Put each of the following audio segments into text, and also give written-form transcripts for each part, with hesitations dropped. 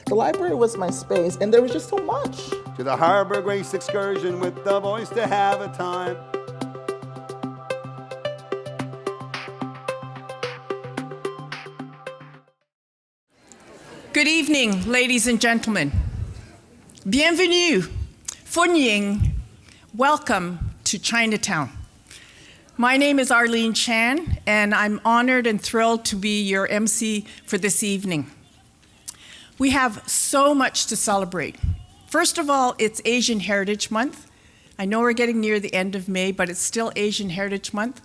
The library was my space, and there was just so much. To the Harbor Grace excursion with the boys to have a time. Good evening, ladies and gentlemen. Bienvenue, Funying. Welcome to Chinatown. My name is Arlene Chan, and I'm honored and thrilled to be your MC for this evening. We have so much to celebrate. First of all, it's Asian Heritage Month. I know we're getting near the end of May, but it's still Asian Heritage Month.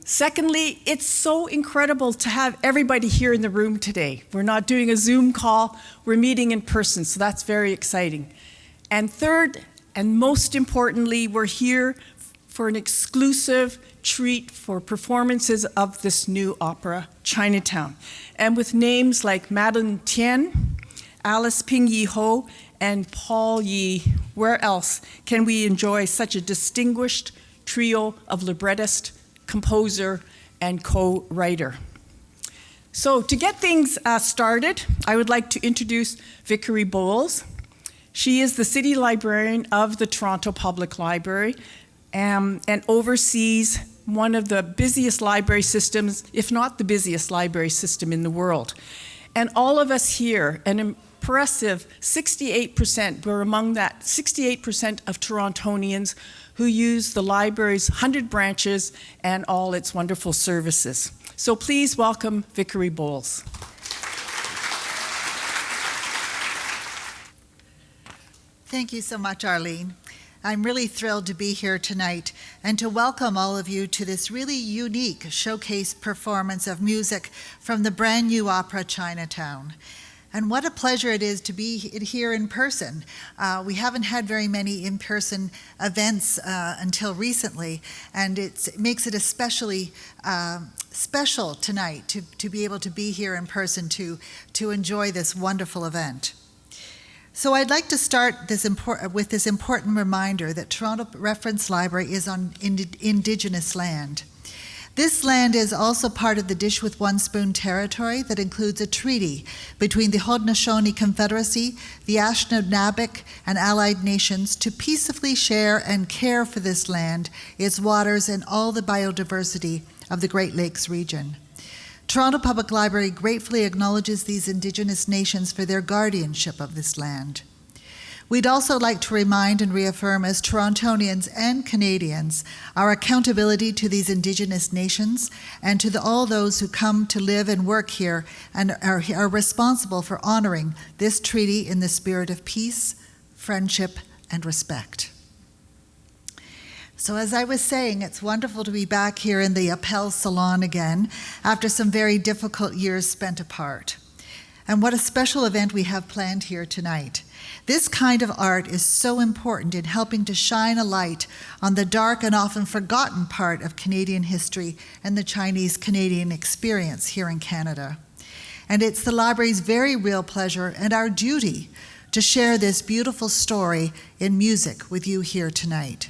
Secondly, it's so incredible to have everybody here in the room today. We're not doing a Zoom call, we're meeting in person, so that's very exciting. And third, and most importantly, we're here for an exclusive treat for performances of this new opera, Chinatown. And with names like Madeline Tien, Alice Ping Yi Ho, and Paul Yi, where else can we enjoy such a distinguished trio of librettist, composer, and co-writer? So to get things started, I would like to introduce Vickery Bowles. She is the city librarian of the Toronto Public Library and oversees one of the busiest library systems, if not the busiest library system in the world. And all of us here, an impressive 68%, we're among that 68% of Torontonians who use the library's 100 branches and all its wonderful services. So please welcome Vickery Bowles. Thank you so much, Arlene. I'm really thrilled to be here tonight and to welcome all of you to this really unique showcase performance of music from the brand new opera Chinatown. And what a pleasure it is to be here in person. We haven't had very many in-person events until recently, and it makes it especially special tonight to be able to be here in person to enjoy this wonderful event. So I'd like to start with this important reminder that Toronto Reference Library is on Indigenous land. This land is also part of the Dish with One Spoon territory that includes a treaty between the Haudenosaunee Confederacy, the Anishinaabe, and allied nations to peacefully share and care for this land, its waters, and all the biodiversity of the Great Lakes region. Toronto Public Library gratefully acknowledges these Indigenous nations for their guardianship of this land. We'd also like to remind and reaffirm as Torontonians and Canadians our accountability to these Indigenous nations and to all those who come to live and work here and are responsible for honoring this treaty in the spirit of peace, friendship, and respect. So as I was saying, it's wonderful to be back here in the Appel Salon again after some very difficult years spent apart. And what a special event we have planned here tonight. This kind of art is so important in helping to shine a light on the dark and often forgotten part of Canadian history and the Chinese-Canadian experience here in Canada. And it's the library's very real pleasure and our duty to share this beautiful story in music with you here tonight.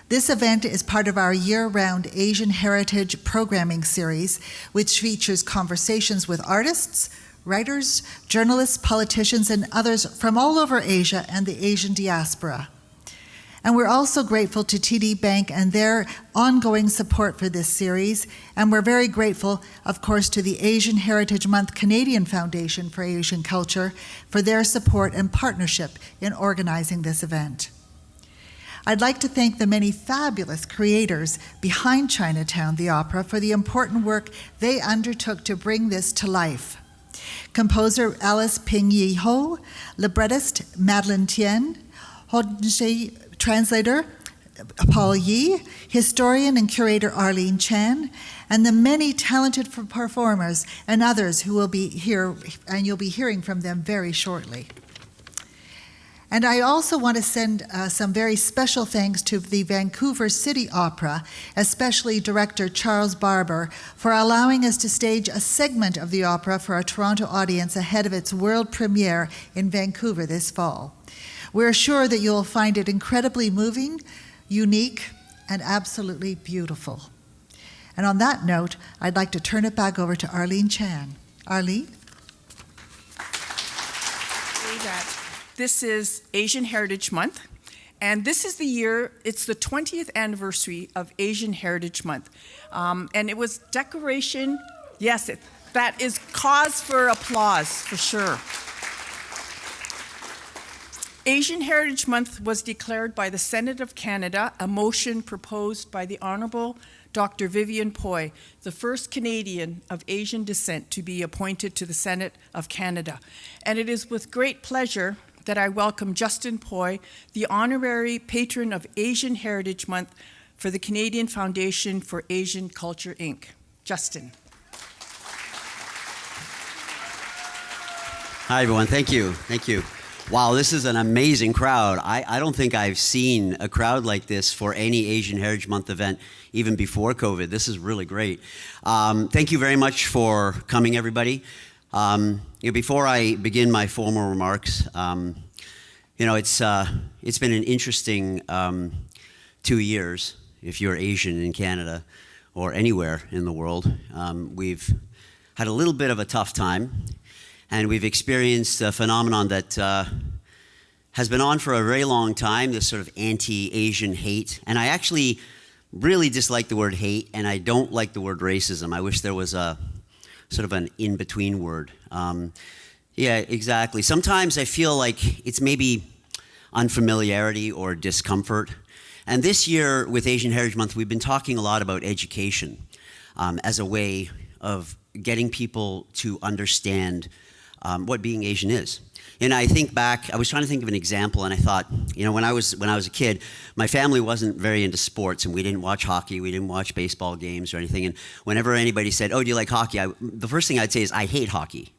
This event is part of our year-round Asian Heritage programming series, which features conversations with artists, writers, journalists, politicians, and others from all over Asia and the Asian diaspora. And we're also grateful to TD Bank and their ongoing support for this series, and we're very grateful, of course, to the Asian Heritage Month Canadian Foundation for Asian Culture for their support and partnership in organizing this event. I'd like to thank the many fabulous creators behind Chinatown, the opera, for the important work they undertook to bring this to life. Composer Alice Ping Yi Ho, librettist Madeline Tien, Haudenosaunee translator Paul Yi, historian and curator Arlene Chan, and the many talented performers and others who will be here, and you'll be hearing from them very shortly. And I also want to send some very special thanks to the Vancouver City Opera, especially director Charles Barber, for allowing us to stage a segment of the opera for a Toronto audience ahead of its world premiere in Vancouver this fall. We're sure that you'll find it incredibly moving, unique, and absolutely beautiful. And on that note, I'd like to turn it back over to Arlene Chan. Arlene? say that this is Asian Heritage Month, and this is the year, it's the 20th anniversary of Asian Heritage Month. And it was decoration, yes, that is cause for applause, for sure. Asian Heritage Month was declared by the Senate of Canada, a motion proposed by the Honourable Dr. Vivian Poy, the first Canadian of Asian descent to be appointed to the Senate of Canada. And it is with great pleasure that I welcome Justin Poy, the Honorary Patron of Asian Heritage Month for the Canadian Foundation for Asian Culture, Inc. Justin. Hi, everyone. Thank you. Thank you. Wow, this is an amazing crowd. I don't think I've seen a crowd like this for any Asian Heritage Month event even before COVID. This is really great. Thank you very much for coming, everybody. Before I begin my formal remarks, it's been an interesting 2 years if you're Asian in Canada or anywhere in the world. We've had a little bit of a tough time. And we've experienced a phenomenon that has been on for a very long time, this sort of anti-Asian hate. And I actually really dislike the word hate, and I don't like the word racism. I wish there was a sort of an in-between word. Yeah, exactly. Sometimes I feel like it's maybe unfamiliarity or discomfort. And this year with Asian Heritage Month, we've been talking a lot about education as a way of getting people to understand what being Asian is. And I think back, I was trying to think of an example, and I thought, when I was a kid, my family wasn't very into sports, and we didn't watch hockey, we didn't watch baseball games or anything. And whenever anybody said, "Oh, do you like hockey?" the first thing I'd say is, "I hate hockey."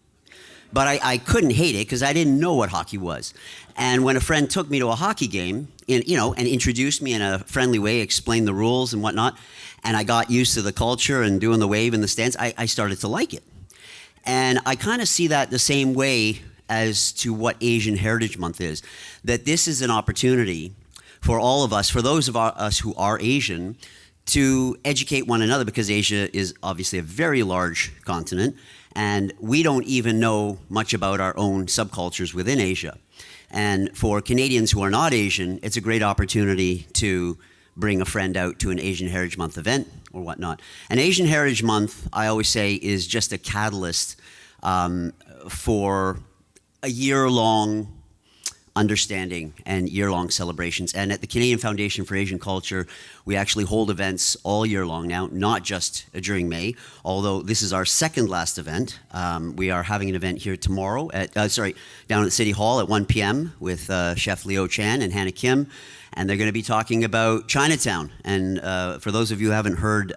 But I couldn't hate it because I didn't know what hockey was. And when a friend took me to a hockey game, and introduced me in a friendly way, explained the rules and whatnot, and I got used to the culture and doing the wave in the stands, I started to like it. And I kind of see that the same way as to what Asian Heritage Month is, that this is an opportunity for all of us, for those of us who are Asian, to educate one another, because Asia is obviously a very large continent, and we don't even know much about our own subcultures within Asia. And for Canadians who are not Asian, it's a great opportunity to bring a friend out to an Asian Heritage Month event or whatnot. And Asian Heritage Month, I always say, is just a catalyst for a year-long understanding and year-long celebrations. And at the Canadian Foundation for Asian Culture, we actually hold events all year long now, not just during May, although this is our second last event. We are having an event here tomorrow down at City Hall at 1 p.m. with Chef Leo Chan and Hannah Kim, and they're going to be talking about Chinatown. And for those of you who haven't heard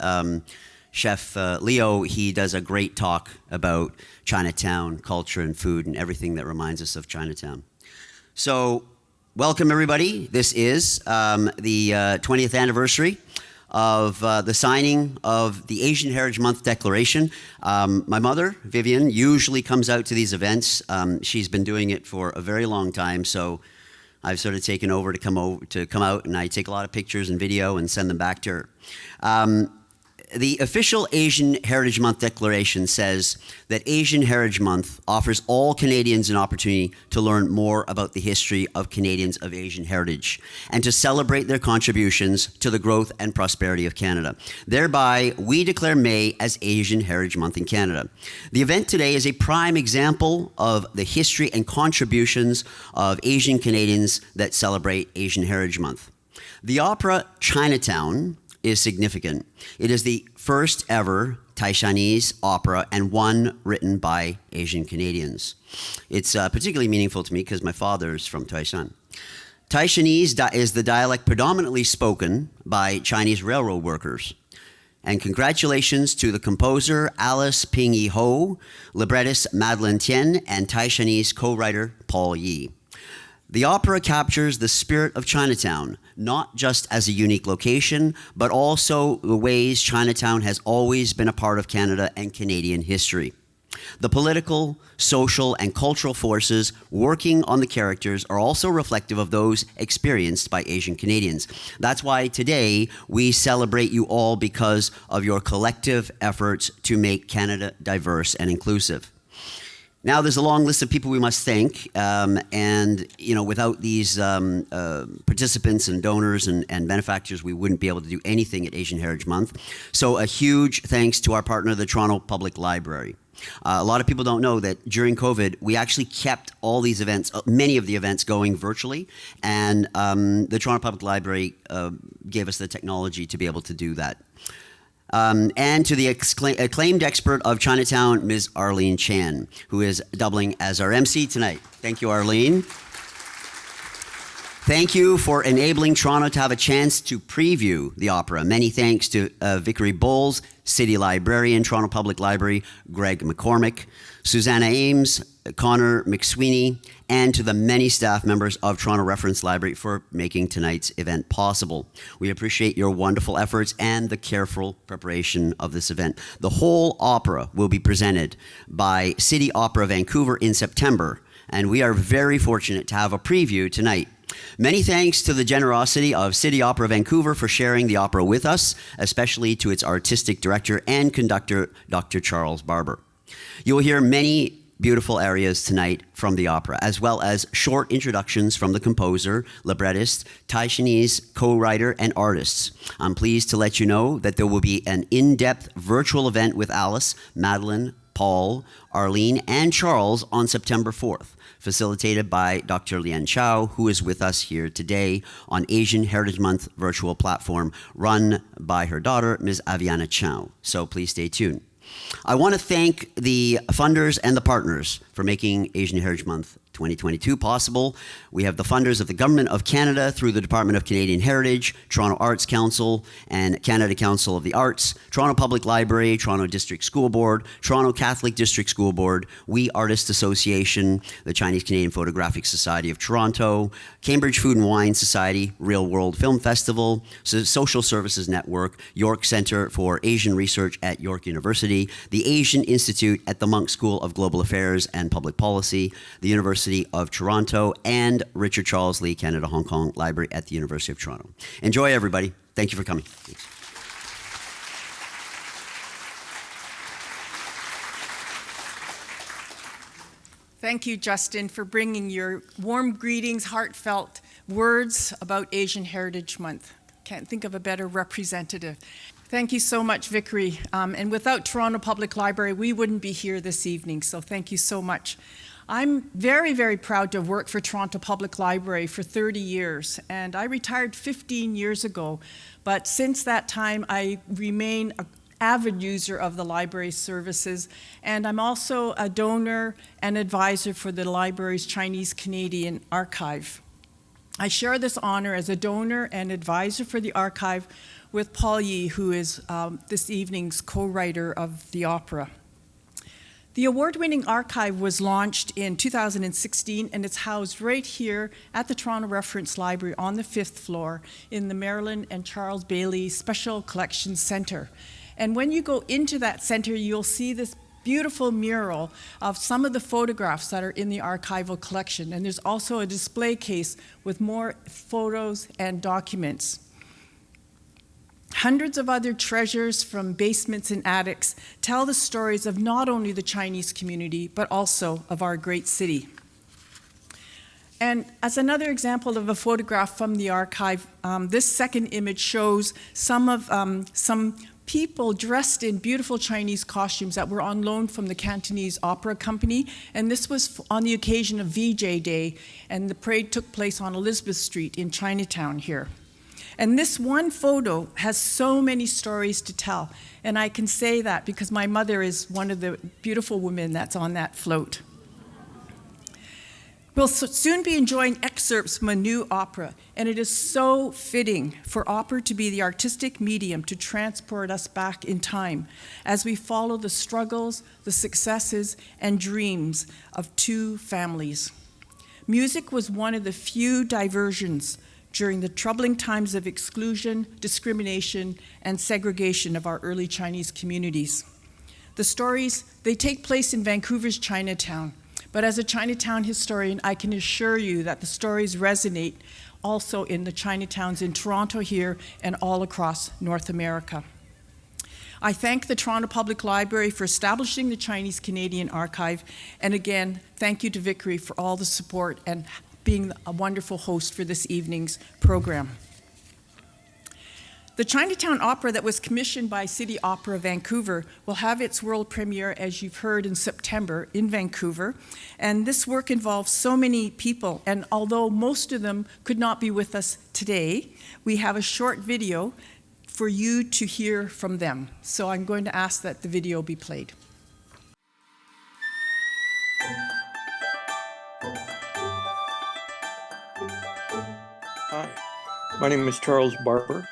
Chef Leo, he does a great talk about Chinatown culture and food and everything that reminds us of Chinatown. So, welcome everybody. This is the 20th anniversary of the signing of the Asian Heritage Month Declaration. My mother, Vivian, usually comes out to these events. She's been doing it for a very long time, so I've sort of taken over to come out, and I take a lot of pictures and video and send them back to her. The official Asian Heritage Month Declaration says that Asian Heritage Month offers all Canadians an opportunity to learn more about the history of Canadians of Asian heritage and to celebrate their contributions to the growth and prosperity of Canada. Thereby, we declare May as Asian Heritage Month in Canada. The event today is a prime example of the history and contributions of Asian Canadians that celebrate Asian Heritage Month. The opera Chinatown is significant. It is the first ever Taishanese opera and one written by Asian Canadians. It's particularly meaningful to me because my father is from Taishan. Taishanese is the dialect predominantly spoken by Chinese railroad workers. And congratulations to the composer Alice Ping-Yi Ho, librettist Madeline Tien, and Taishanese co-writer Paul Yi. The opera captures the spirit of Chinatown, not just as a unique location, but also the ways Chinatown has always been a part of Canada and Canadian history. The political, social, and cultural forces working on the characters are also reflective of those experienced by Asian Canadians. That's why today we celebrate you all because of your collective efforts to make Canada diverse and inclusive. Now, there's a long list of people we must thank, and without these participants and donors and benefactors, we wouldn't be able to do anything at Asian Heritage Month. So a huge thanks to our partner, the Toronto Public Library. A lot of people don't know that during COVID, we actually kept all these events, many of the events, going virtually, and the Toronto Public Library gave us the technology to be able to do that. And to the acclaimed expert of Chinatown, Ms. Arlene Chan, who is doubling as our MC tonight. Thank you, Arlene. Thank you for enabling Toronto to have a chance to preview the opera. Many thanks to Vickery Bowles, City Librarian, Toronto Public Library, Greg McCormick, Susanna Ames, Connor McSweeney, and to the many staff members of Toronto Reference Library for making tonight's event possible. We appreciate your wonderful efforts and the careful preparation of this event. The whole opera will be presented by City Opera Vancouver in September, and we are very fortunate to have a preview tonight. Many thanks to the generosity of City Opera Vancouver for sharing the opera with us, especially to its artistic director and conductor, Dr. Charles Barber. You will hear many beautiful arias tonight from the opera, as well as short introductions from the composer, librettist, Taishanese co-writer, and artists. I'm pleased to let you know that there will be an in-depth virtual event with Alice, Madeline, Paul, Arlene, and Charles on September 4th, facilitated by Dr. Lian Chow, who is with us here today on Asian Heritage Month virtual platform run by her daughter, Ms. Aviana Chow. So please stay tuned. I want to thank the funders and the partners for making Asian Heritage Month 2022 possible. We have the funders of the Government of Canada through the Department of Canadian Heritage, Toronto Arts Council, and Canada Council of the Arts, Toronto Public Library, Toronto District School Board, Toronto Catholic District School Board, We Artists Association, the Chinese Canadian Photographic Society of Toronto, Cambridge Food and Wine Society, Real World Film Festival, Social Services Network, York Centre for Asian Research at York University, the Asian Institute at the Munk School of Global Affairs and Public Policy, the University of Toronto, and Richard Charles Lee Canada Hong Kong Library at the University of Toronto. Enjoy, everybody. Thank you for coming. Thanks. Thank you, Justin, for bringing your warm greetings, heartfelt words about Asian Heritage Month. Can't think of a better representative. Thank you so much, Vickery. And without Toronto Public Library, we wouldn't be here this evening, so thank you so much. I'm very, very proud to have worked for Toronto Public Library for 30 years, and I retired 15 years ago, but since that time, I remain an avid user of the library services, and I'm also a donor and advisor for the library's Chinese Canadian Archive. I share this honor as a donor and advisor for the archive with Paul Yee, who is this evening's co-writer of the opera. The award-winning archive was launched in 2016, and it's housed right here at the Toronto Reference Library on the 5th floor in the Marilyn and Charles Bailey Special Collections Center. And when you go into that center, you'll see this beautiful mural of some of the photographs that are in the archival collection. And there's also a display case with more photos and documents. Hundreds of other treasures from basements and attics tell the stories of not only the Chinese community, but also of our great city. And as another example of a photograph from the archive, this second image shows some people dressed in beautiful Chinese costumes that were on loan from the Cantonese Opera Company. And this was on the occasion of VJ Day, and the parade took place on Elizabeth Street in Chinatown here. And this one photo has so many stories to tell. And I can say that because my mother is one of the beautiful women that's on that float. We'll soon be enjoying excerpts from a new opera, and it is so fitting for opera to be the artistic medium to transport us back in time as we follow the struggles, the successes, and dreams of two families. Music was one of the few diversions during the troubling times of exclusion, discrimination, and segregation of our early Chinese communities. The stories, they take place in Vancouver's Chinatown, but as a Chinatown historian, I can assure you that the stories resonate also in the Chinatowns in Toronto here and all across North America. I thank the Toronto Public Library for establishing the Chinese Canadian Archive, and again, thank you to Vickery for all the support and being a wonderful host for this evening's program. The Chinatown Opera that was commissioned by City Opera Vancouver will have its world premiere, as you've heard, in September in Vancouver. And this work involves so many people, and although most of them could not be with us today, we have a short video for you to hear from them. So I'm going to ask that the video be played. Hi, my name is Charles Barber.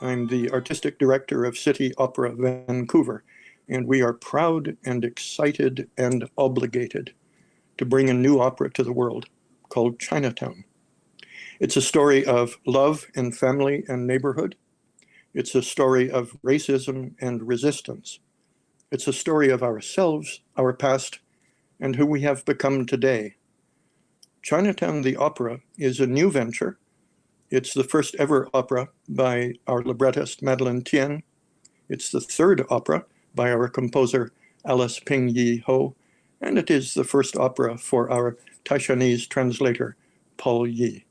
I'm the Artistic Director of City Opera Vancouver, and we are proud and excited and obligated to bring a new opera to the world called Chinatown. It's a story of love and family and neighborhood. It's a story of racism and resistance. It's a story of ourselves, our past, and who we have become today. Chinatown the Opera is a new venture. It's the first ever opera by our librettist, Madeleine Tien. It's the third opera by our composer, Alice Ping Yi Ho, and it is the first opera for our Taishanese translator, Paul Yi.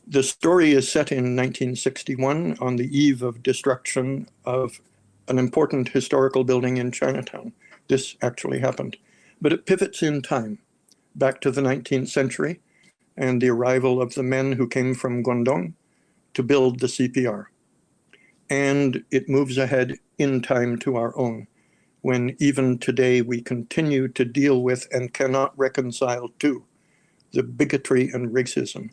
The story is set in 1961 on the eve of destruction of an important historical building in Chinatown. This actually happened, but it pivots in time back to the 19th century and the arrival of the men who came from Guangdong to build the CPR. And it moves ahead in time to our own, when even today we continue to deal with and cannot reconcile to the bigotry and racism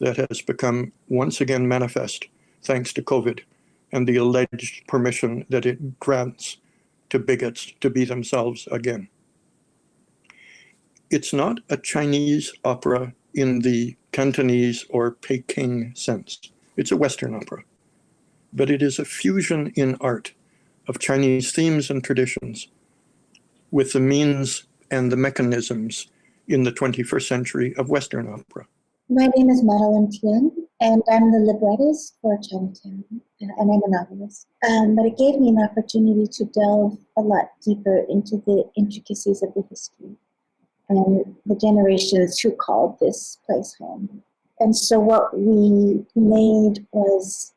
that has become once again manifest thanks to COVID and the alleged permission that it grants to bigots to be themselves again. It's not a Chinese opera in the Cantonese or Peking sense. It's a Western opera, but it is a fusion in art of Chinese themes and traditions with the means and the mechanisms in the 21st century of Western opera. My name is Madeleine Tien, and I'm the librettist for Chinatown, and I'm a novelist. But it gave me an opportunity to delve a lot deeper into the intricacies of the history and the generations who called this place home. And so what we made was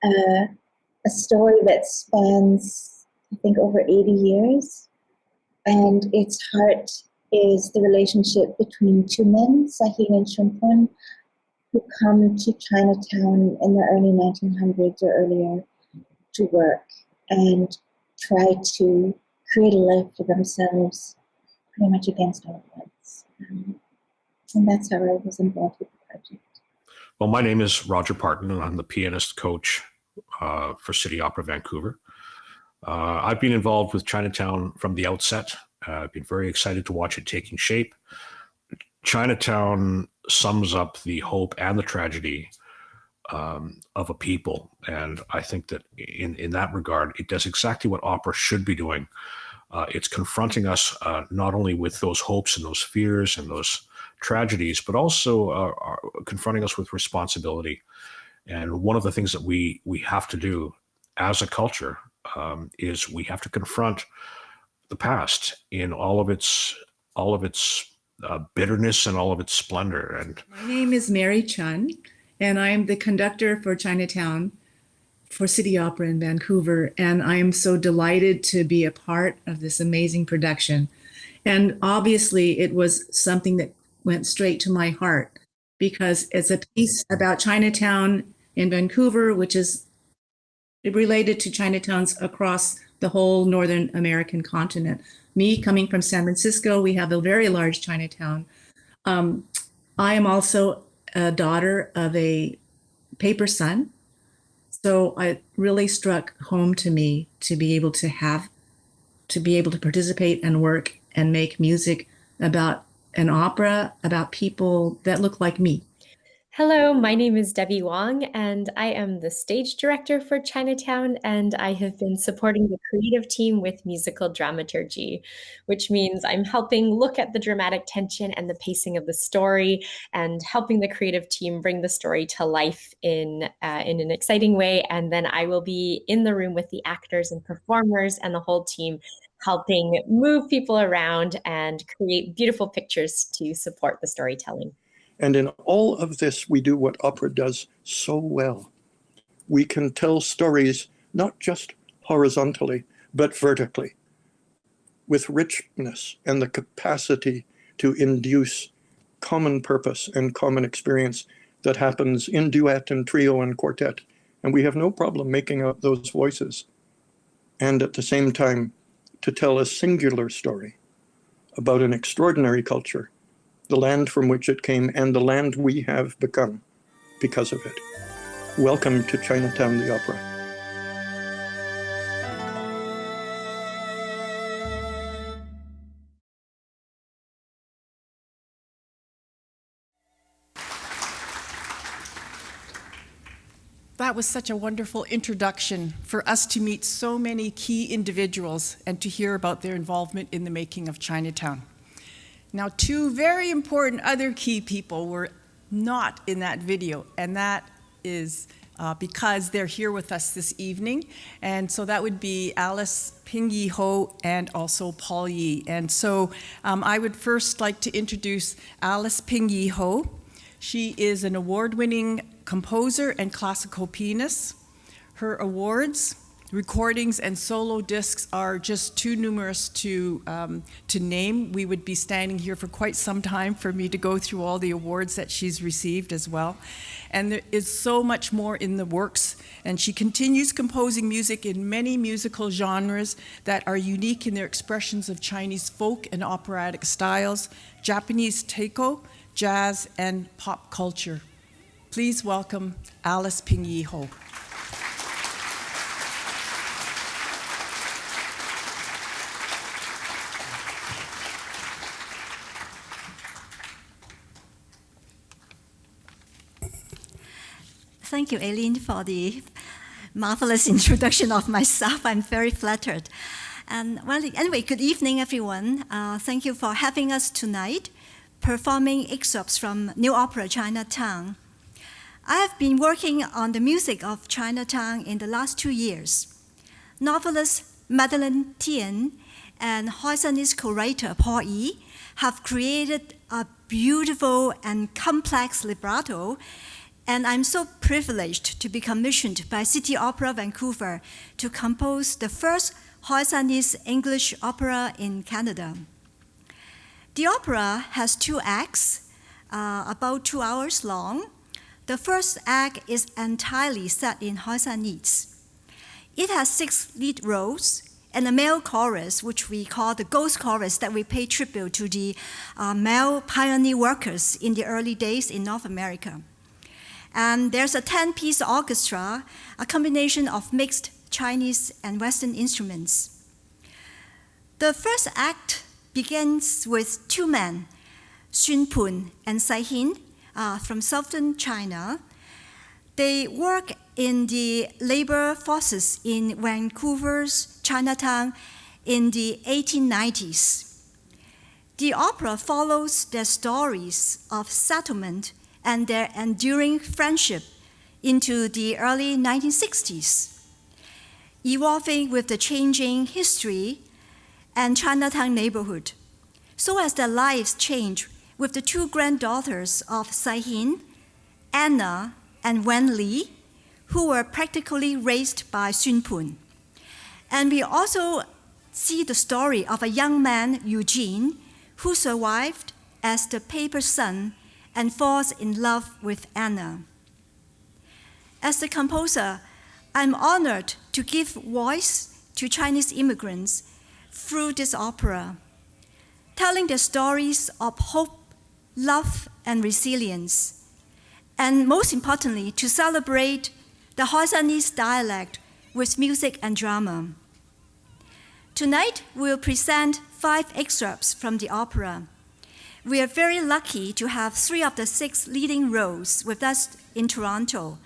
a story that spans, I think, over 80 years. And its heart is the relationship between two men, Sahil and Shumpun, who come to Chinatown in the early 1900s or earlier to work and try to create a life for themselves pretty much against all odds. And that's how I was involved with the project. Well, my name is Roger Parton, and I'm the pianist coach for City Opera Vancouver. I've been involved with Chinatown from the outset. I've been very excited to watch it taking shape. Chinatown sums up the hope and the tragedy of a people. And I think that in that regard, it does exactly what opera should be doing. It's confronting us not only with those hopes and those fears and those tragedies, but also confronting us with responsibility. And one of the things that we have to do as a culture is we have to confront the past in all of its bitterness and all of its splendor. And my name is Mary Chun, and I'm the conductor for Chinatown for City Opera in Vancouver, and I am so delighted to be a part of this amazing production. And obviously, it was something that went straight to my heart because it's a piece about Chinatown in Vancouver, which is related to Chinatowns across the whole Northern American continent. Me coming from San Francisco, we have a very large Chinatown. I am also a daughter of a paper son. So it really struck home to me to be able to participate and work and make music about an opera, about people that look like me. Hello, my name is Debbie Wong, and I am the stage director for Chinatown, and I have been supporting the creative team with musical dramaturgy, which means I'm helping look at the dramatic tension and the pacing of the story, and helping the creative team bring the story to life in an exciting way. And then I will be in the room with the actors and performers and the whole team, helping move people around and create beautiful pictures to support the storytelling. And in all of this, we do what opera does so well. We can tell stories not just horizontally, but vertically, with richness and the capacity to induce common purpose and common experience that happens in duet and trio and quartet. And we have no problem making out those voices. And at the same time, to tell a singular story about an extraordinary culture, the land from which it came, and the land we have become because of it. Welcome to Chinatown, the Opera. That was such a wonderful introduction for us to meet so many key individuals and to hear about their involvement in the making of Chinatown. Now, two very important other key people were not in that video, and that is because they're here with us this evening. And so that would be Alice Ping-Yi Ho and also Paul Yi. And so I would first like to introduce Alice Ping-Yi Ho. She is an award-winning composer and classical pianist. Her awards, recordings, and solo discs are just too numerous to name. We would be standing here for quite some time for me to go through all the awards that she's received as well. And there is so much more in the works. And she continues composing music in many musical genres that are unique in their expressions of Chinese folk and operatic styles, Japanese taiko, jazz, and pop culture. Please welcome Alice Ping-Yi Ho. Thank you, Aileen, for the marvelous introduction of myself. I'm very flattered. And well, anyway, good evening, everyone. Thank you for having us tonight, performing excerpts from New Opera Chinatown. I have been working on the music of Chinatown in the last 2 years. Novelist Madeleine Tien and Hoisanese co-writer Paul Yi have created a beautiful and complex libretto, and I'm so privileged to be commissioned by City Opera Vancouver to compose the first Hoisanese English opera in Canada. The opera has 2 acts, about 2 hours long. The first act is entirely set in Hoisanese. It has 6 lead roles and a male chorus, which we call the ghost chorus, that we pay tribute to the male pioneer workers in the early days in North America. And there's a 10-piece orchestra, a combination of mixed Chinese and Western instruments. The first act begins with 2 men, Xun Pun and Sai Hin, from southern China. They work in the labor forces in Vancouver's Chinatown in the 1890s. The opera follows their stories of settlement and their enduring friendship into the early 1960s, evolving with the changing history and Chinatown neighborhood, so as their lives change with the 2 granddaughters of Sai Hin, Anna and Wen Li, who were practically raised by Xun Pun. And we also see the story of a young man, Eugene, who survived as the paper son and falls in love with Anna. As the composer, I'm honored to give voice to Chinese immigrants through this opera, telling their stories of hope, love, and resilience, and most importantly, to celebrate the Hoisanese dialect with music and drama. Tonight, we'll present 5 excerpts from the opera. We are very lucky to have 3 of the 6 leading roles with us in Toronto.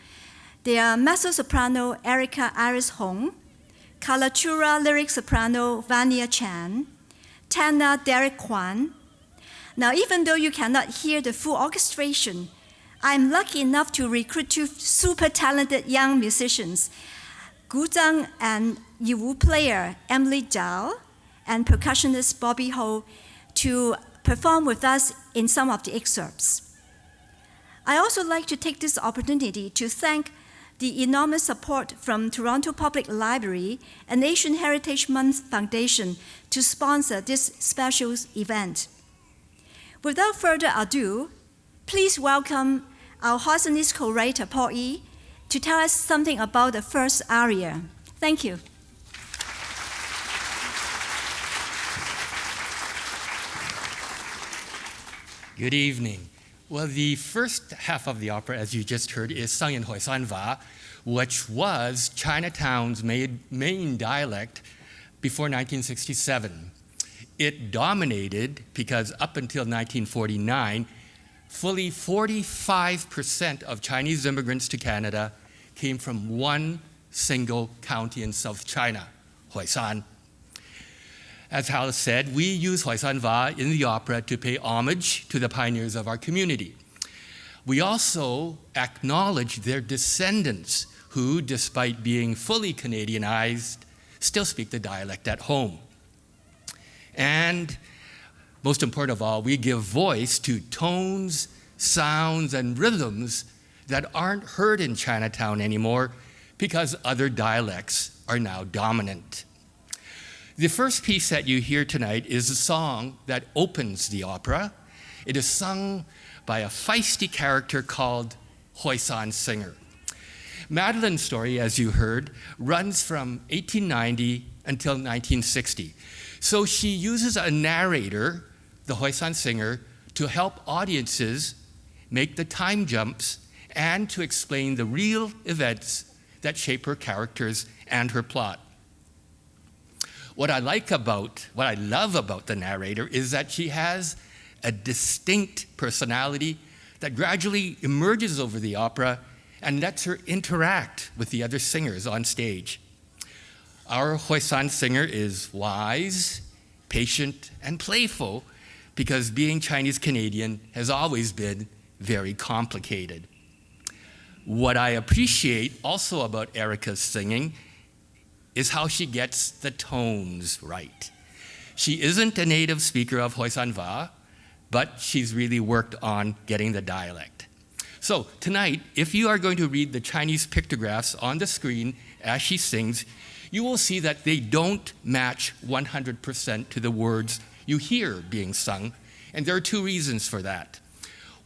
They are mezzo-soprano Erica Iris Hong, coloratura lyric soprano Vania Chan, tenor Derek Kwan. Now, even though you cannot hear the full orchestration, I'm lucky enough to recruit 2 super talented young musicians, guzheng and yiwu player Emily Zhao and percussionist Bobby Ho, to perform with us in some of the excerpts. I also like to take this opportunity to thank the enormous support from Toronto Public Library and Asian Heritage Month Foundation to sponsor this special event. Without further ado, please welcome our Hosanist co-writer Paul Yi to tell us something about the first aria. Thank you. Good evening. Well, the first half of the opera, as you just heard, is sung in Huisanwa, which was Chinatown's main dialect before 1967. It dominated because up until 1949, fully 45% of Chinese immigrants to Canada came from one single county in South China, Huisan. As Hal said, we use Huisanwa in the opera to pay homage to the pioneers of our community. We also acknowledge their descendants who, despite being fully Canadianized, still speak the dialect at home. And most important of all, we give voice to tones, sounds, and rhythms that aren't heard in Chinatown anymore because other dialects are now dominant. The first piece that you hear tonight is a song that opens the opera. It is sung by a feisty character called Huisan Singer. Madeline's story, as you heard, runs from 1890 until 1960. So she uses a narrator, the Huisan Singer, to help audiences make the time jumps and to explain the real events that shape her characters and her plot. What I love about the narrator is that she has a distinct personality that gradually emerges over the opera and lets her interact with the other singers on stage. Our Huisan Singer is wise, patient, and playful because being Chinese Canadian has always been very complicated. What I appreciate also about Erica's singing is how she gets the tones right. She isn't a native speaker of Huisanwa, but she's really worked on getting the dialect. So tonight, if you are going to read the Chinese pictographs on the screen as she sings, you will see that they don't match 100% to the words you hear being sung, and there are 2 reasons for that.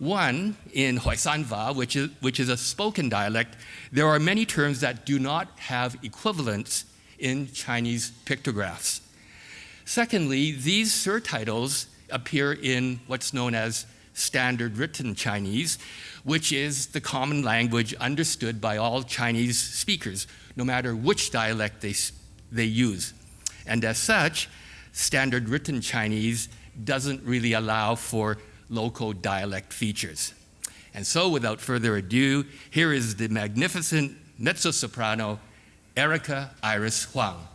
One, in Huisanwa, which is a spoken dialect, there are many terms that do not have equivalents in Chinese pictographs. Secondly, these surtitles appear in what's known as standard written Chinese, which is the common language understood by all Chinese speakers, no matter which dialect they use. And as such, standard written Chinese doesn't really allow for local dialect features. And so, without further ado, here is the magnificent mezzo-soprano Erica Iris Huang.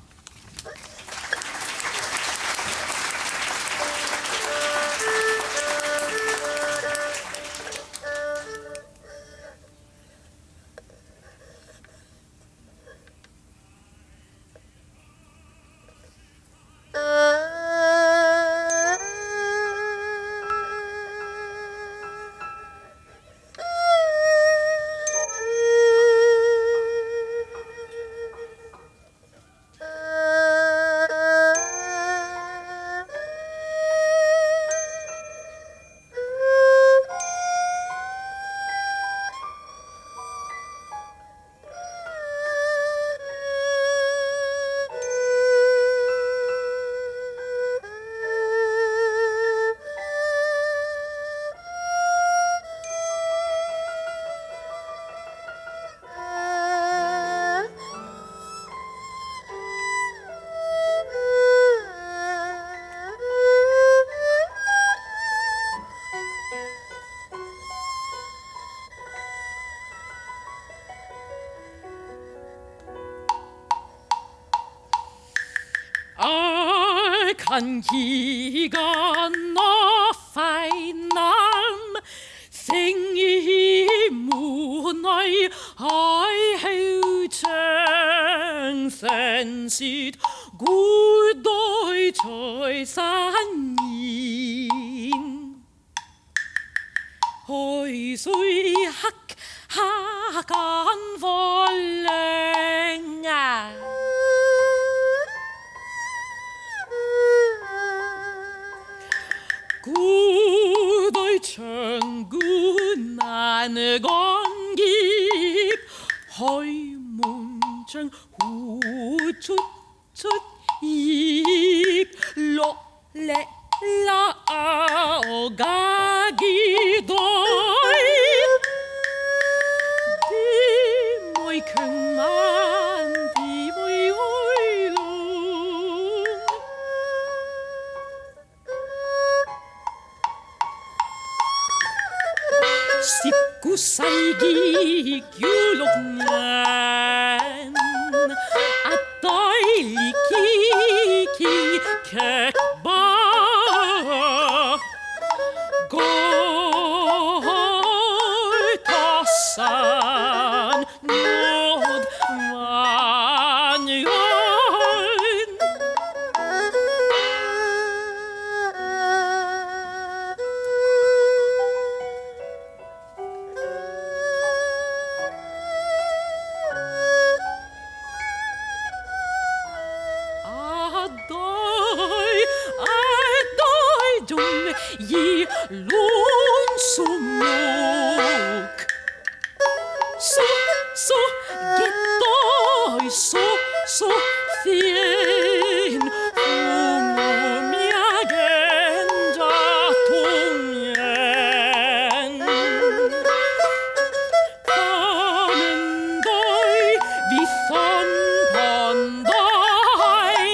kan kigan og feinam Thing I munai I hauten Thensit Gud oi toi sanin Hoi sui hak hakan vollenga Gud oi tjön gunnan gongip Hoi mun tjön hu tut tut ip Lo le la o gagi doi Di moi kung man di moi oi lung Sipku saigi gyulok ngan Atoi likiki kekba Goy tossan nod manjon Adoi dum Yi lun sumuk So getoi so fin Umyagen datungen Famendoi vi thon pondoi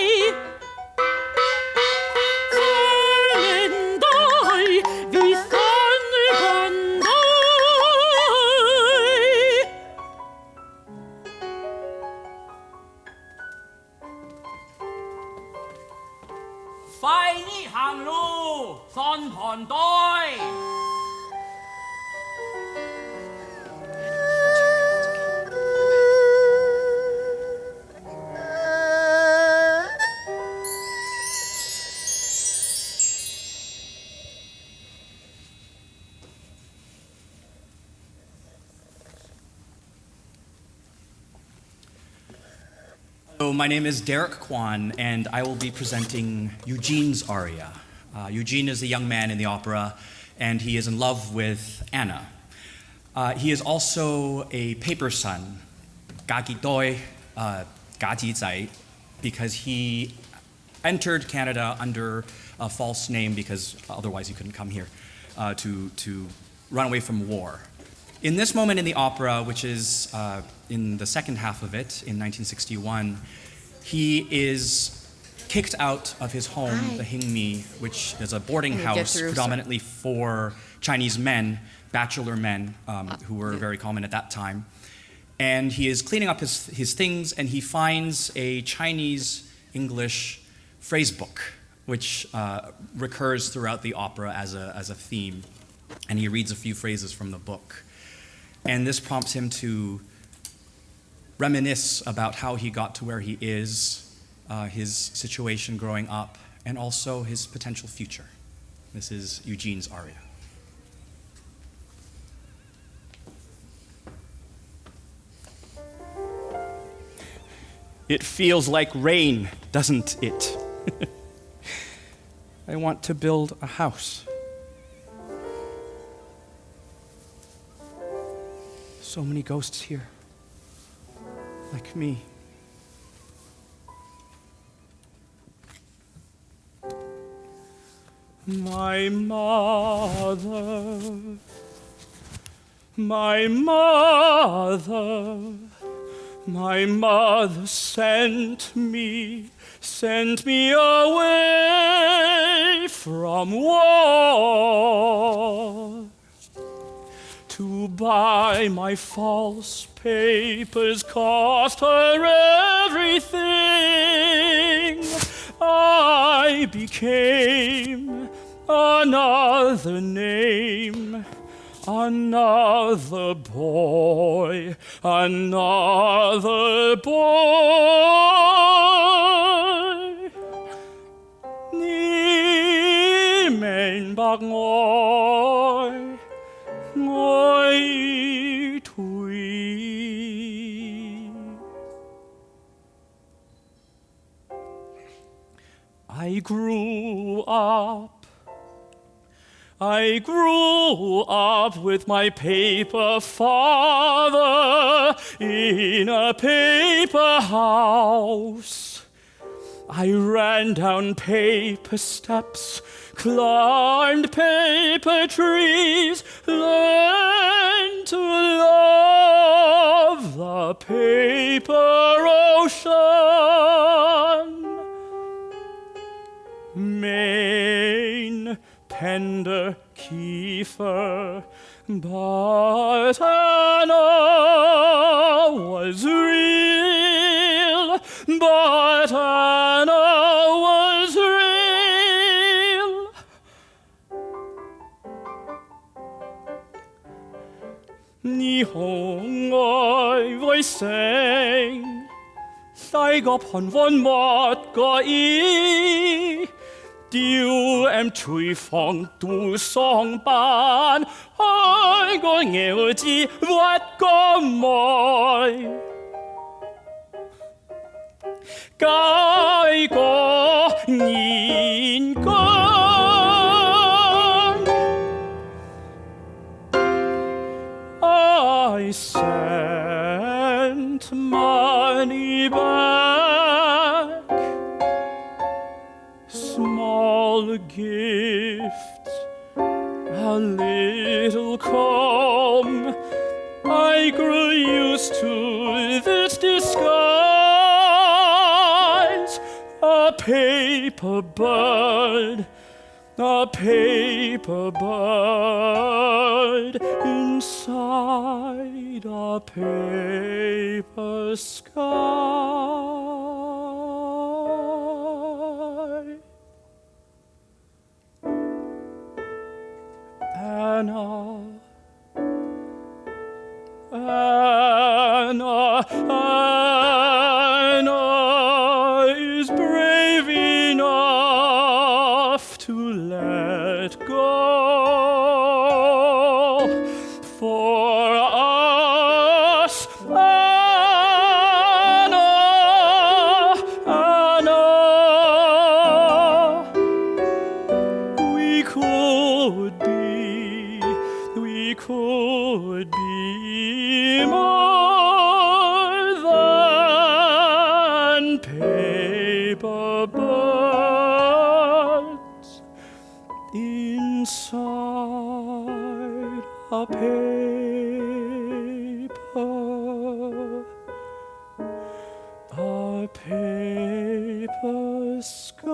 Famendoi vi thon pondoi Phai ni hàng lu son phòn tôi Hello, my name is Derek Kwan, and I will be presenting Eugene's aria. Eugene is a young man in the opera, and he is in love with Anna. He is also a paper son, Gagi Doi, Gaji Zai, because he entered Canada under a false name because otherwise he couldn't come here to run away from war. In this moment in the opera, which is in the second half of it, in 1961, he is kicked out of his home, the Hingmi, which is a boarding house predominantly for Chinese men, bachelor men, who were very common at that time. And he is cleaning up his things, and he finds a Chinese-English phrase book, which recurs throughout the opera as a theme. And he reads a few phrases from the book. And this prompts him to reminisce about how he got to where he is, his situation growing up, and also his potential future. This is Eugene's aria. It feels like rain, doesn't it? I want to build a house. So many ghosts here, like me. My mother, my mother, my mother sent me away from war. To buy my false papers cost her everything. I became another name, another boy, another boy. Ni men bak ngồi, ngồi tùy. I grew up with my paper father in a paper house. I ran down paper steps, climbed paper trees, learned to love the paper ocean. Maine, Pender, Kiefer, but Anna was real, but Anna was real. Nihongo voi sing, 西個貧溫沒個意，吊 em 廚房杜桑班，開個牛字屈個妹，街個年間。I sent money back, small gifts, a little comb. I grew used to this disguise, a paper bird, a paper bird inside a paper sky. Anna, Anna, Anna is brave enough to let go. For us, Anna, Anna, we could be more than paper birds inside a paper sky.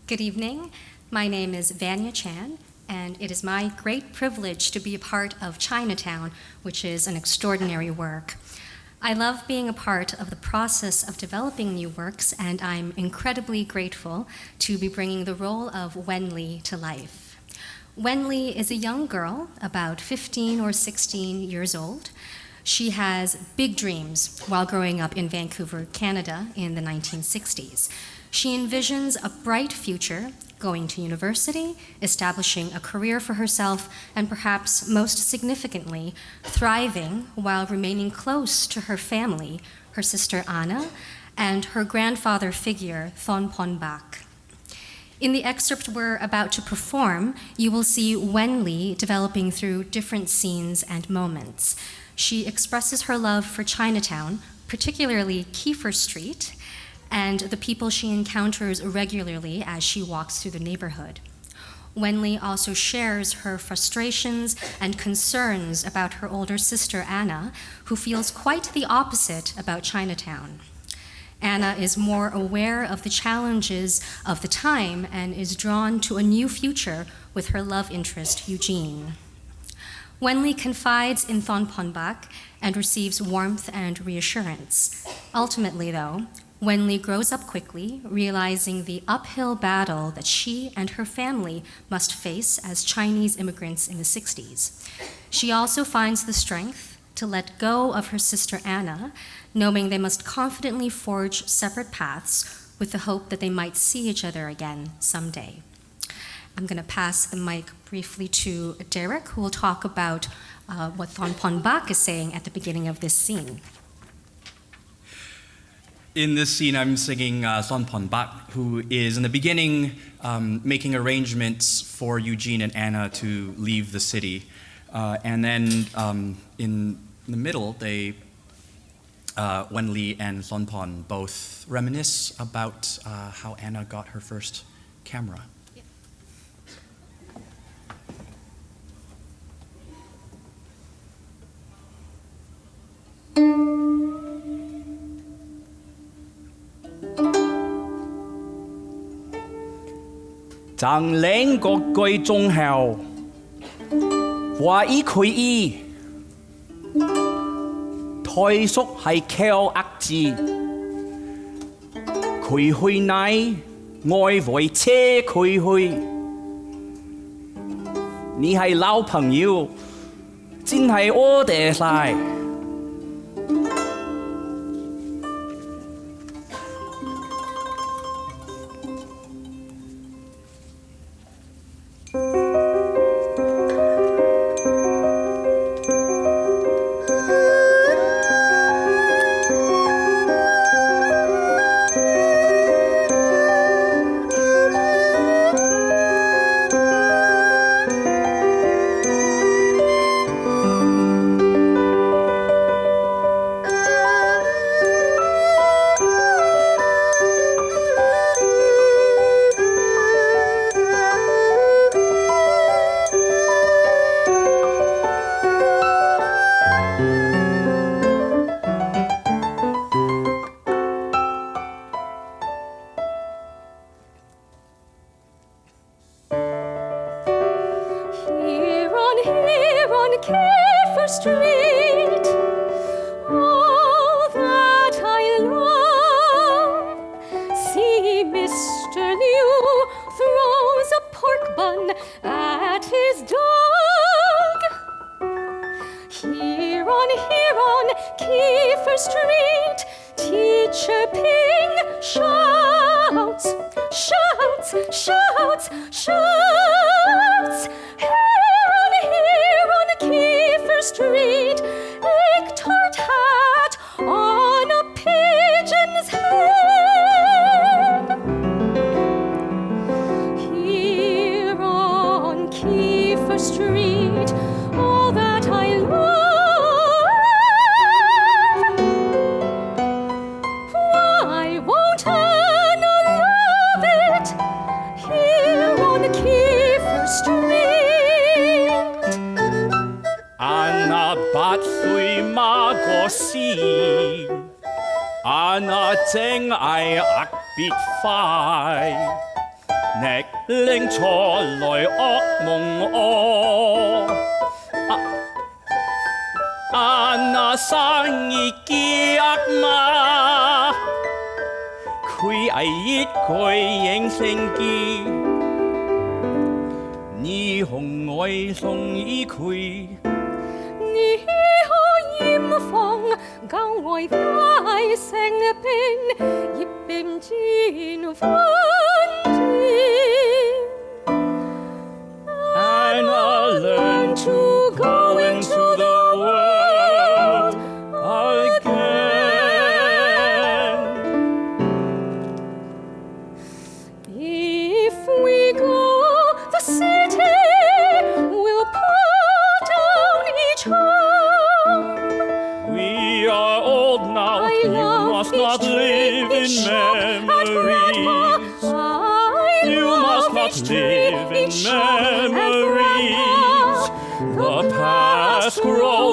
Good evening. My name is Vanya Chan, and it is my great privilege to be a part of Chinatown, which is an extraordinary work. I love being a part of the process of developing new works, and I'm incredibly grateful to be bringing the role of Wen Li to life. Wen Li is a young girl, about 15 or 16 years old. She has big dreams while growing up in Vancouver, Canada in the 1960s. She envisions a bright future, going to university, establishing a career for herself, and perhaps most significantly, thriving while remaining close to her family, her sister Anna, and her grandfather figure, Thonpon Bak. In the excerpt we're about to perform, you will see Wen Li developing through different scenes and moments. She expresses her love for Chinatown, particularly Kiefer Street, and the people she encounters regularly as she walks through the neighborhood. Wen Li also shares her frustrations and concerns about her older sister Anna, who feels quite the opposite about Chinatown. Anna is more aware of the challenges of the time and is drawn to a new future with her love interest, Eugene. Wenli confides in Thonponbak and receives warmth and reassurance. Ultimately, though, Wenli grows up quickly, realizing the uphill battle that she and her family must face as Chinese immigrants in the 60s. She also finds the strength to let go of her sister Anna, knowing they must confidently forge separate paths with the hope that they might see each other again someday. I'm going to pass the mic briefly to Derek, who will talk about what Thonponbak is saying at the beginning of this scene. In this scene, I'm singing Thonponbak, who is in the beginning making arrangements for Eugene and Anna to leave the city. And then in the middle, Wenli and Thonpon both reminisce about how Anna got her first camera. Zhang Ling個居中後，話依佢依，退縮係靠壓字，佢去奶愛為車佢去，你係老朋友，真係我哋晒。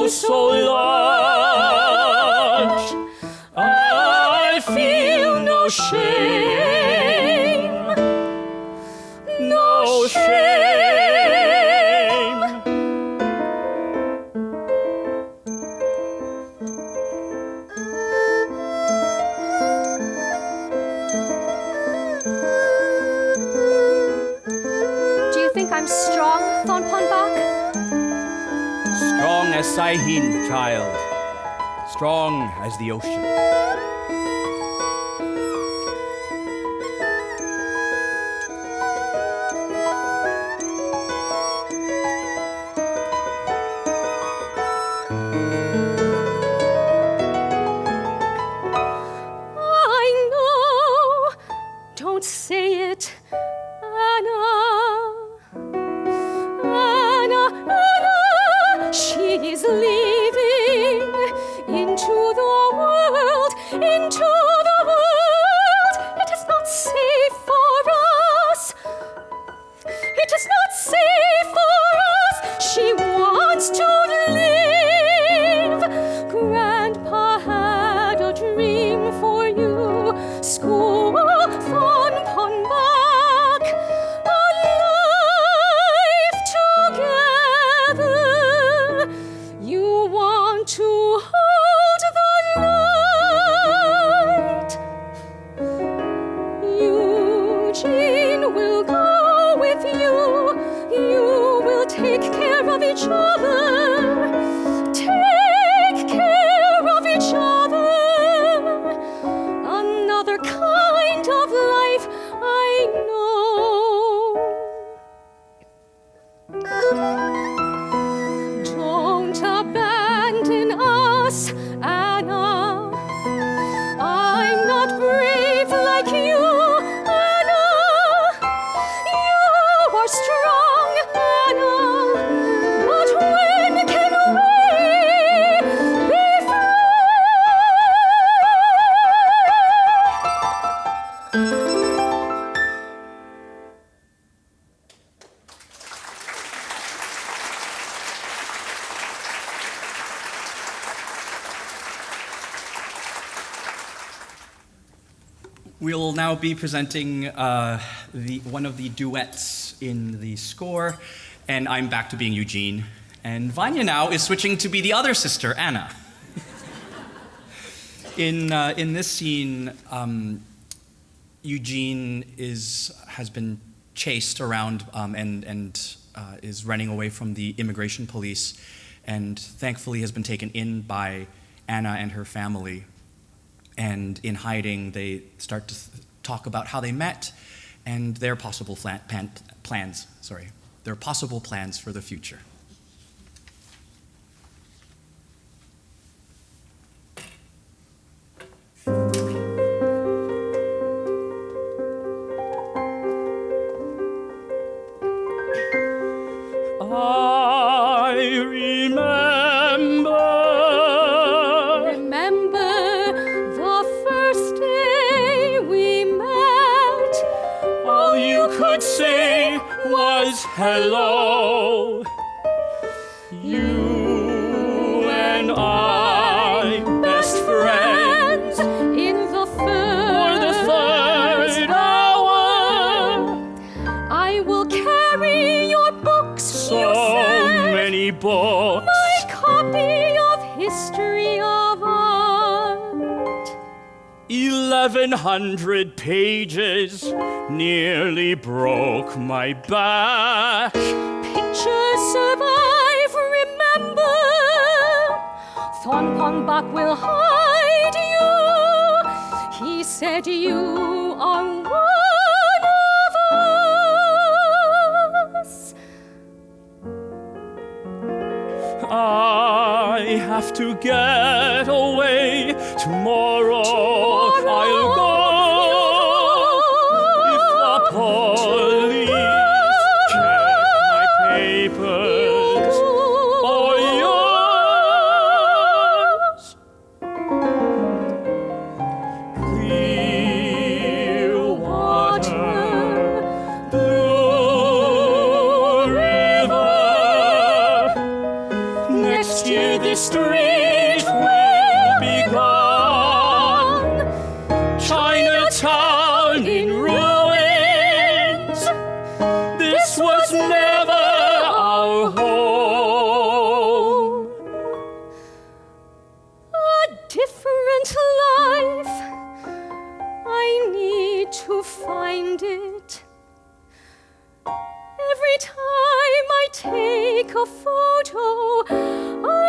So large, I feel strong as Saihin, child, strong as the ocean. I know, don't say it, Anna. Anna, Anna, she is leaving into the world, into the world. It is not safe for us. It is not safe for us. She wants to live. Grandpa had a dream for you. School, fun, fun back. A life together. You want to hold the light. Eugene will go with you. You will take care of each other. Take care of each other. Another kind of life I know. Don't abandon us, Anna. I'm not brave like you, Anna. You are strong, Anna. But when can we be free? We'll now be presenting one of the duets in the score, and I'm back to being Eugene. And Vanya now is switching to be the other sister, Anna. In this scene, Eugene has been chased around and is running away from the immigration police, and thankfully has been taken in by Anna and her family. And in hiding, they start to talk about how they met and their possible plans. Their possible plans for the future. I remember The first day we met. all you could say was hello. You and I, best friends, in the for the third hour. I will carry your books, So you said. many books. My copy of history of art. 1,100 pages nearly broke my back. Pictures survive, remember. Thon Pong Bak will hide you. He said you are one of us. I have to get away tomorrow. I'll go if the police check my papers or yours. Clear water, blue river. Next year this street will be gone. Chinatown in ruins. This was never our home. A different life. I need to find it. Every time I take a photo, I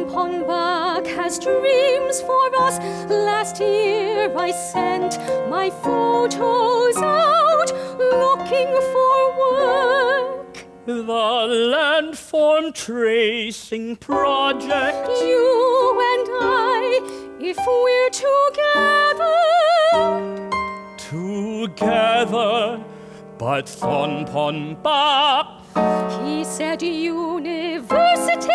Thon Pon Bak has dreams for us. Last year I sent my photos out looking for work. The landform tracing project. You and I, if we're together, but Thon Pon Bak, he said university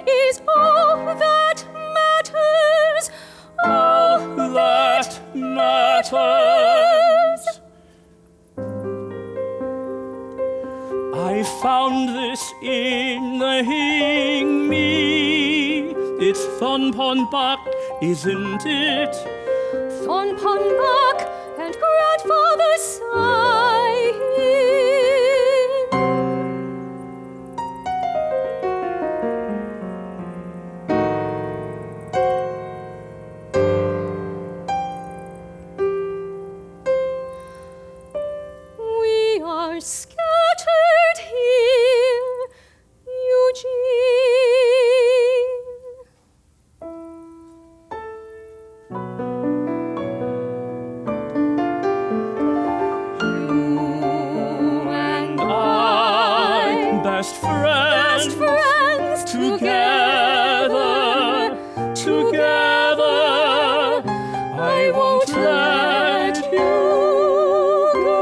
is all that matters. All that matters. I found this in the Hing Mi. It's Thon Pon Bak, isn't it? Thon Pon Bak and grandfather sighed. We are scattered here, Eugene. Best friends, together, I won't let you go.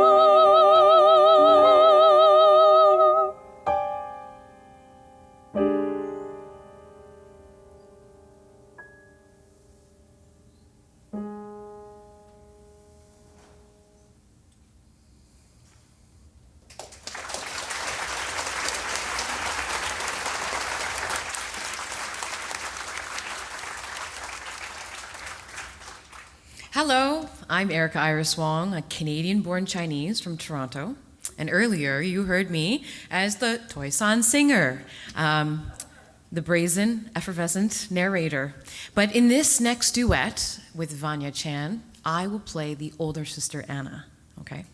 Hello, I'm Erica Iris Wong, a Canadian-born Chinese from Toronto. And earlier you heard me as the Toisan singer, the brazen, effervescent narrator. But in this next duet with Vanya Chan, I will play the older sister Anna, okay?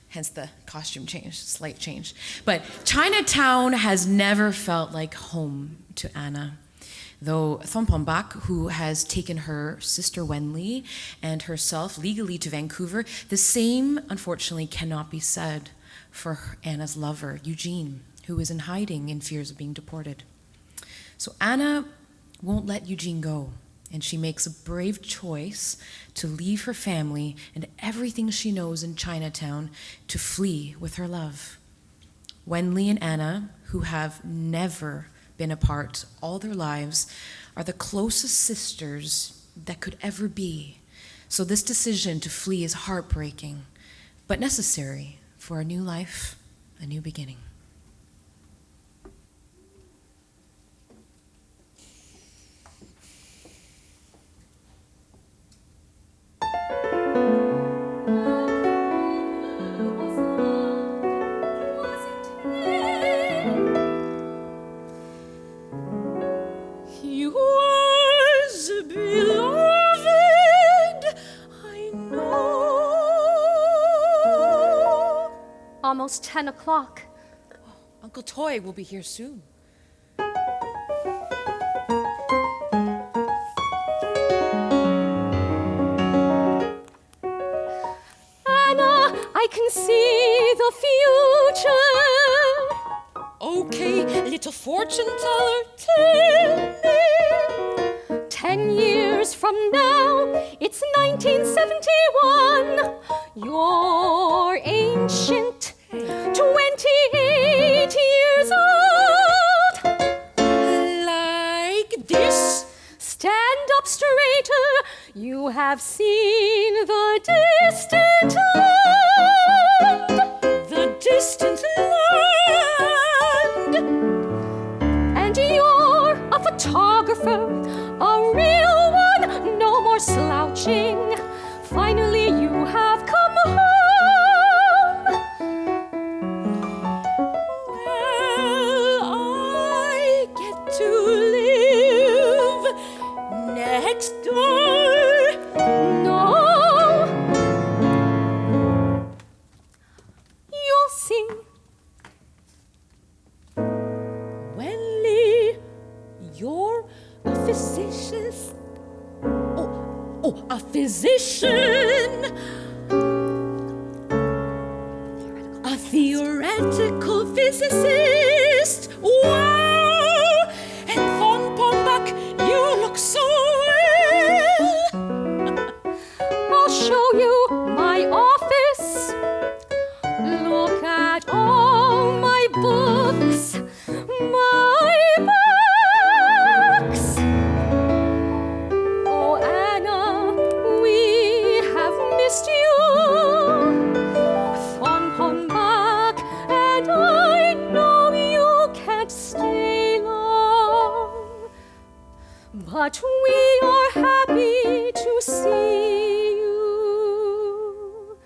Hence the costume change, slight change. But Chinatown has never felt like home to Anna. Though Thon Pon Bak, who has taken her sister Wenli and herself legally to Vancouver, the same, unfortunately, cannot be said for Anna's lover, Eugene, who is in hiding in fears of being deported. So Anna won't let Eugene go, and she makes a brave choice to leave her family and everything she knows in Chinatown to flee with her love. Wenli and Anna, who have never been apart all their lives, are the closest sisters that could ever be. So this decision to flee is heartbreaking, but necessary for a new life, a new beginning. Almost 10 o'clock. Uncle Toy will be here soon. Anna, I can see the future. Okay, little fortune teller, tell me. 10 years from now, it's 1971. You're ancient, 28 years old. Like this? Stand up straighter. You have seen the distant land. The distant land. And you're a photographer, a real one, no more slouching. Finally, you have come home. Well, I get to live next door. No. You'll see. Wenli, you're a physician. Oh, a physician. A theoretical physicist. Wow! And von Pombach, you look so well. I'll show you my office. Look at all my books. My books. Oh, Anna, we have missed you. Von Pombach, and I know you can't stay long. But we are happy to see you.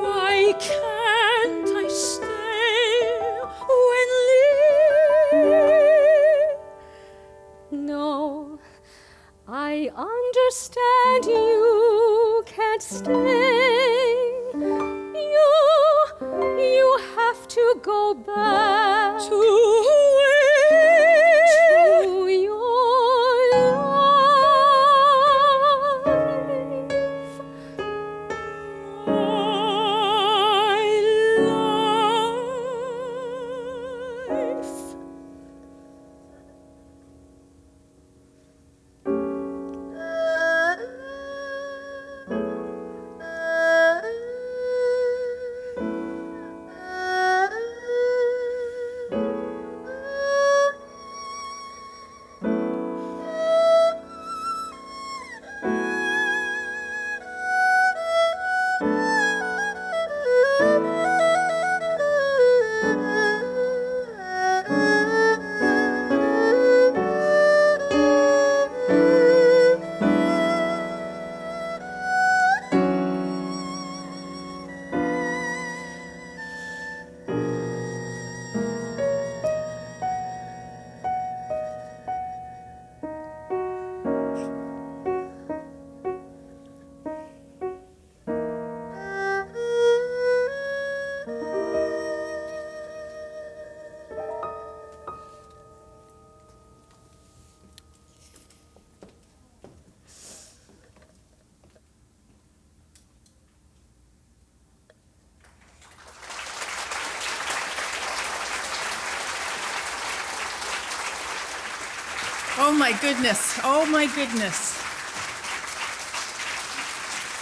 Why can't I stay when No, I understand you can't stay. You have to go back to your life. Oh my goodness. Oh my goodness.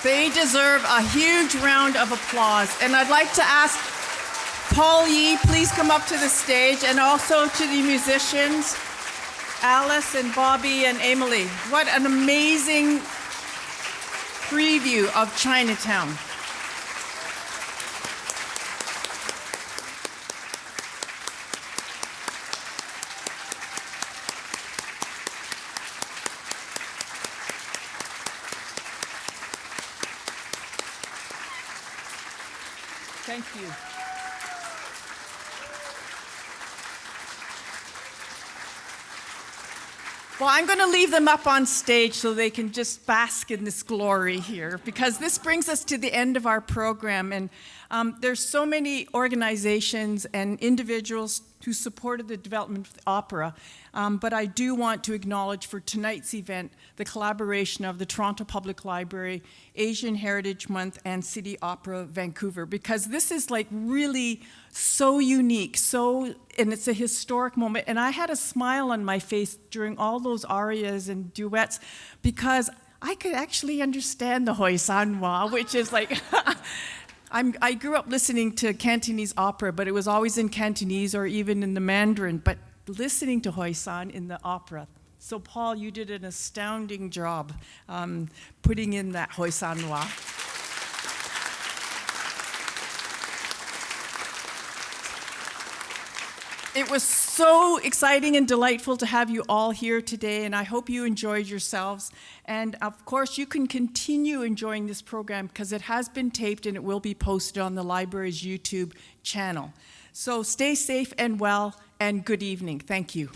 They deserve a huge round of applause. And I'd like to ask Paul Yee, please come up to the stage, and also to the musicians, Alice and Bobby and Emily. What an amazing preview of Chinatown. Thank you. Well, I'm going to leave them up on stage so they can just bask in this glory here, because this brings us to the end of our program. And there's so many organizations and individuals who supported the development of the opera. But I do want to acknowledge for tonight's event the collaboration of the Toronto Public Library, Asian Heritage Month, and City Opera Vancouver, because this is like really so unique, and it's a historic moment. And I had a smile on my face during all those arias and duets, because I could actually understand the Hoi San Wa, which is like, I grew up listening to Cantonese opera, but it was always in Cantonese or even in the Mandarin, but listening to Hoi San in the opera. So Paul, you did an astounding job putting in that Hoi San Wa. It was so exciting and delightful to have you all here today, and I hope you enjoyed yourselves. And of course, you can continue enjoying this program because it has been taped and it will be posted on the library's YouTube channel. So stay safe and well, and good evening. Thank you.